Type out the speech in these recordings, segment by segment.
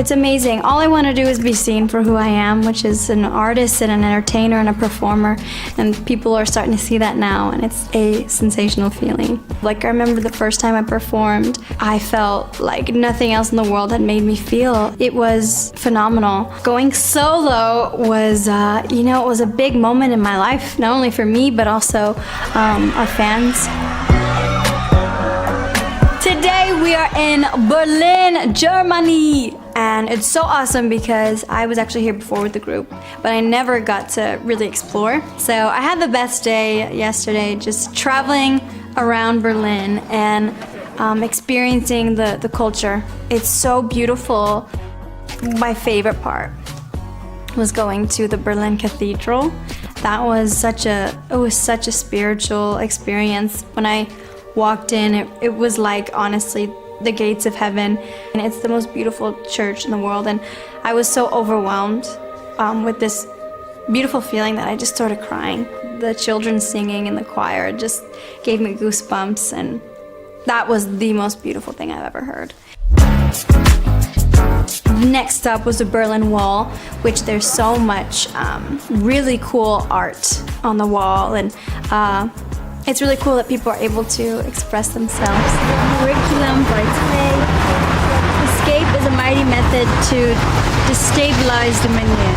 It's amazing. All I want to do is be seen for who I am, which is an artist and an entertainer and a performer. And people are starting to see that now, and it's a sensational feeling. Like, I remember the first time I performed, I felt like nothing else in the world had made me feel. It was phenomenal. Going solo was, you know, it was a big moment in my life, not only for me, but also our fans. Today we are in Berlin, Germany, and it's so awesome because I was actually here before with the group, but I never got to really explore. So I had the best day yesterday, just traveling around Berlin and experiencing the culture. It's so beautiful. My favorite part was going to the Berlin Cathedral. That was such a spiritual experience. When I walked in, it was like, honestly, the gates of heaven. And it's the most beautiful church in the world. And I was so overwhelmed with this beautiful feeling that I just started crying. The children singing in the choir just gave me goosebumps, and that was the most beautiful thing I've ever heard. Next up was the Berlin Wall, which there's so much really cool art on the wall, and it's really cool that people are able to express themselves. Curriculum for today. Escape is a mighty method to destabilize the minion.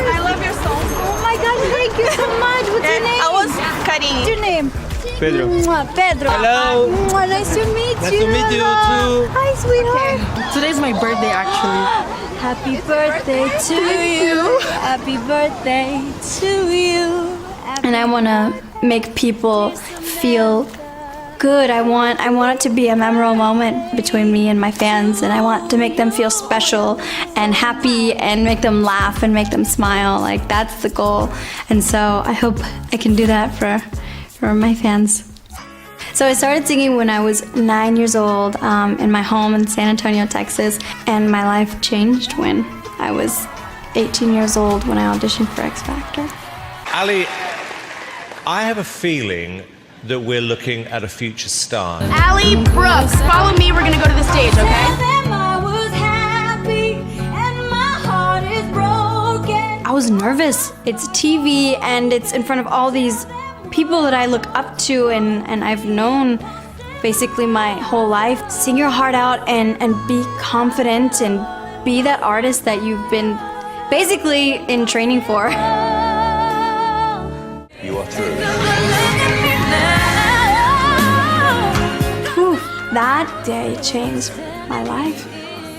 I love your song. Oh my God, thank you so much. What's your name? I was Karin. What's your name? Pedro. Pedro. Hello. Nice to meet Nice you. to meet you too. Hi, sweetheart. Today's my birthday, actually. Happy birthday to you. Happy birthday to you. And I want to make people feel good. I want it to be a memorable moment between me and my fans, and I want to make them feel special and happy and make them laugh and make them smile. Like, that's the goal. And so I hope I can do that for my fans. So I started singing when I was 9 years old in my home in San Antonio, Texas, and my life changed when I was 18 years old when I auditioned for X Factor. Ali, I have a feeling that we're looking at a future star. Ali, Brooks, follow me. We're gonna go to the stage, okay? I was nervous. It's TV and it's in front of all these people that I look up to and I've known basically my whole life. Sing your heart out and be confident and be that artist that you've been basically in training for. You are through. Whew, that day changed my life.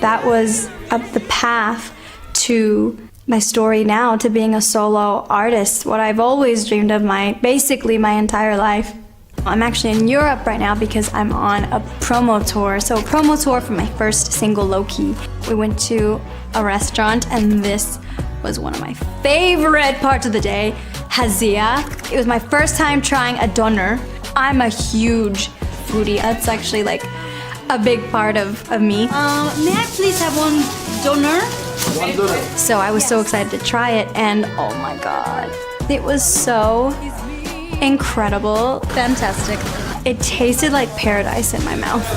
That was the path to my story now, to being a solo artist, what I've always dreamed of basically my entire life. I'm actually in Europe right now because I'm on a promo tour. So a promo tour for my first single, Low Key. We went to a restaurant and this was one of my favorite parts of the day, Hazia. It was my first time trying a doner. I'm a huge foodie. That's actually like a big part of me. May I please have one doner? So I was so excited to try it, and oh my God, it was so incredible, fantastic. It tasted like paradise in my mouth.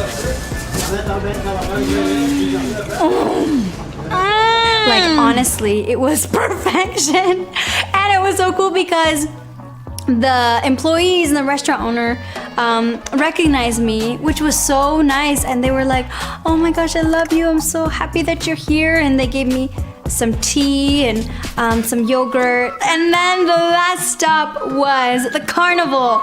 Like, honestly, it was perfection. And it was so cool because the employees and the restaurant owner recognized me, which was so nice, and they were like, oh my gosh, I love you, I'm so happy that you're here, and they gave me some tea and some yogurt, and then the last stop was the carnival.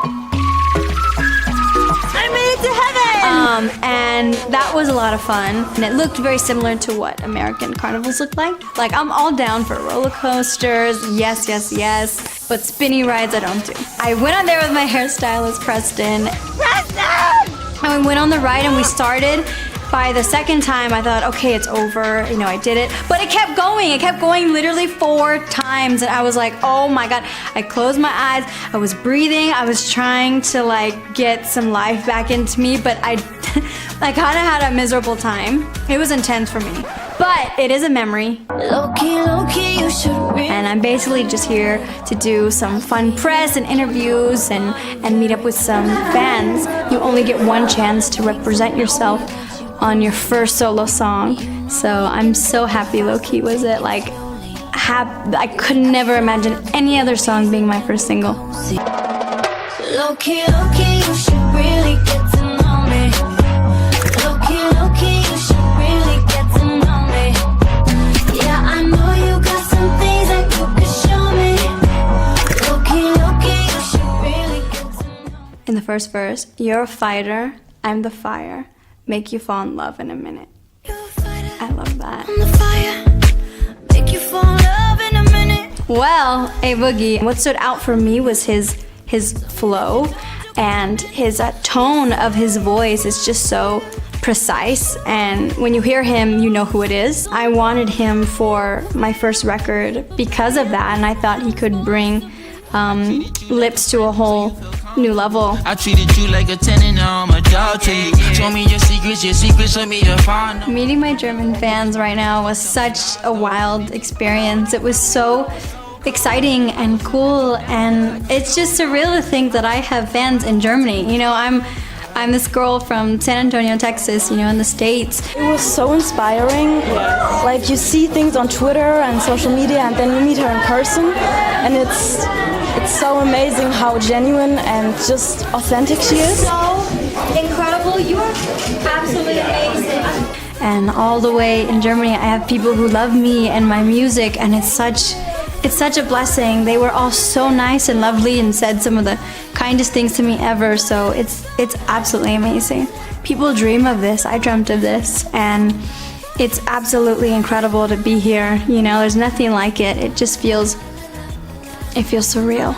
I made it to heaven! And that was a lot of fun, and it looked very similar to what American carnivals look like. Like, I'm all down for roller coasters, yes, yes, yes, but spinny rides I don't do. I went on there with my hairstylist, Preston! And we went on the ride and we started. By the second time, I thought, okay, it's over, you know, I did it. But it kept going literally 4 times, and I was like, oh my God. I closed my eyes, I was breathing, I was trying to like get some life back into me, but I kind of had a miserable time. It was intense for me, but it is a memory. Low-key, you should read. And I'm basically just here to do some fun press and interviews and meet up with some fans. You only get one chance to represent yourself on your first solo song. So I'm so happy low-key was it. Like, I could never imagine any other song being my first single. Low-key, you should really get to know me. Low-key, you should really get to know me. Yeah, I know you got some things that you could show me. Low-key, you should really get to know me. In the first verse, you're a fighter, I'm the fire. Make you fall in love in a minute. I love that. On the fire, make you fall in love in a minute. Well, A Boogie, what stood out for me was his flow and his tone of his voice is just so precise, and when you hear him, you know who it is. I wanted him for my first record because of that, and I thought he could bring Lips to a whole new level. I treated you like a tenant, now I'm a dog to you. Show me your secrets, show me your fond. Meeting my German fans right now was such a wild experience. It was so exciting and cool, and it's just surreal to think that I have fans in Germany. You know, I'm this girl from San Antonio, Texas, you know, in the States. It was so inspiring. Like, you see things on Twitter and social media, and then you meet her in person, and it's so amazing how genuine and just authentic she is. So incredible. You are absolutely amazing. And all the way in Germany, I have people who love me and my music, and it's such a blessing. They were all so nice and lovely and said some of the kindest things to me ever, so it's absolutely amazing. People dream of this. I dreamt of this, and it's absolutely incredible to be here. You know, there's nothing like it. It just feels surreal.